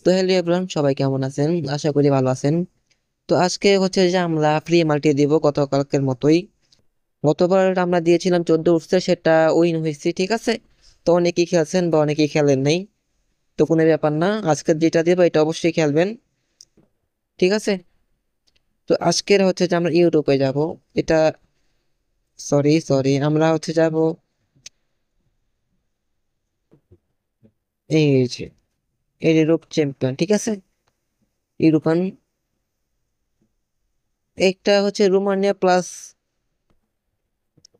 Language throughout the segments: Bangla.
তো হ্যালো এভরিওয়ান, সবাই কেমন আছেন? আশা করি ভালো আছেন। তো আজকে হচ্ছে যে আমরা ফ্রি মাল্টি দিব গতকালকের মতোই। গতবার আমরা দিয়েছিলাম 14 উঠছে, সেটা উইন হয়েছি, ঠিক আছে। তো অনেকেই খেলছেন বা অনেকেই খেলেন নাই, তো কোনো ব্যাপার না। আজকে যেটা দিব এটা অবশ্যই খেলবেন, ঠিক আছে। তো আজকের হচ্ছে যে আমরা ইউরোপে যাব। এটা সরি সরি, আমরা হচ্ছে যাব এই যে এই ইউরোপ চ্যাম্পিয়ন, ঠিক আছে। ইউরোপান একটা হচ্ছে রোমানিয়া প্লাস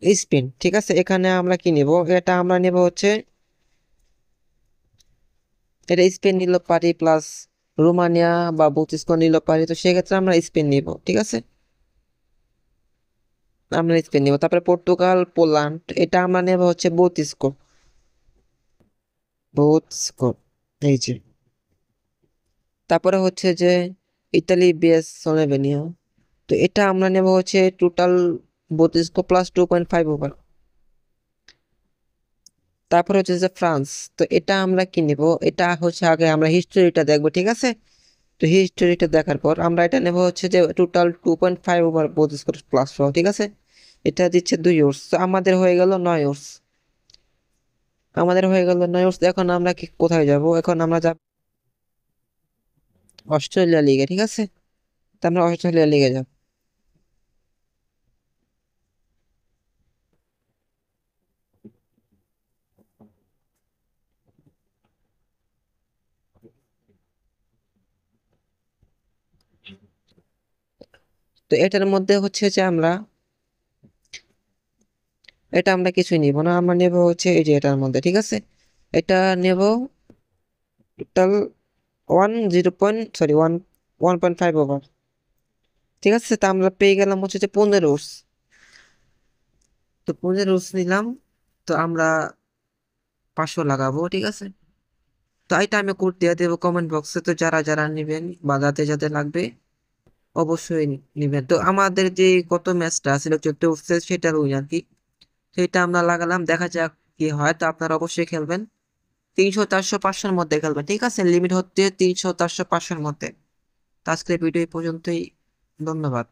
স্পেন, ঠিক আছে। এখানে আমরা কি নিব? এটা আমরা নেব হচ্ছে, এটা স্পেন নিল পারি প্লাস রোমানিয়া বা বত্রিশকো নিল পারি, তো সেক্ষেত্রে আমরা স্পেন নিব, ঠিক আছে। আমরা স্পেন নিব। তারপরে পর্তুগাল পোল্যান্ড, এটা আমরা নেব হচ্ছে বত্রিশকো। বত্রিশকো, এই যে। তারপরে হচ্ছে যে ইতালি বিএস স্লোভেনিয়া, তো এটা আমরা নেব হচ্ছে টোটাল 32 প্লাস 2.5 ওভার। তারপরে হচ্ছে যে ফ্রান্স, তো এটা আমরা কি নিব? এটা হচ্ছে আগে আমরা হিস্টোরিটা দেখবো, ঠিক আছে। তো হিস্টোরিটা দেখার পর আমরা এটা নেব হচ্ছে যে টোটাল 2.5 ওভার 32 প্লাস সহ, ঠিক আছে। এটা দিচ্ছে 2 ইয়ার্স, তো আমাদের হয়ে গেল 9 ইয়ার্স। আমাদের হয়ে গেল 9 ইয়ার্স। এখন আমরা কি কোথায় যাব? এখন আমরা যাব অস্ট্রেলিয়া লিগে, ঠিক আছে। তো আমরা অস্ট্রেলিয়া লিগে যাব। তো এটার মধ্যে হচ্ছে যে এটা আমরা কিছুই নিব না, আমরা নেব হচ্ছে এই যে এটার মধ্যে, ঠিক আছে। এটা নেব টোটাল 1.5 ওভার, ঠিক আছে। তা আমরা পেয়ে গেলাম হচ্ছে যে 15 ওভার। তো 15 ওভার নিলাম। তো আমরা 500 লাগাবো, ঠিক আছে। তো এটা আমি কোড দিয়ে দেবো কমেন্ট বক্সে, তো যারা যারা নেবেন বা যাতে যাতে লাগবে অবশ্যই নিবেন। তো আমাদের যে কত ম্যাচটা ছিল 14 উঠছে সেটার ওই আর কি, সেটা আমরা লাগালাম, দেখা যাক কি হয়। তো আপনারা অবশ্যই খেলবেন 300 400 500-র মধ্যে খেলবেন, ঠিক আছে। লিমিট হচ্ছে 300 400 500-র মধ্যে। তো আজকের ভিডিও এই পর্যন্তই। ধন্যবাদ।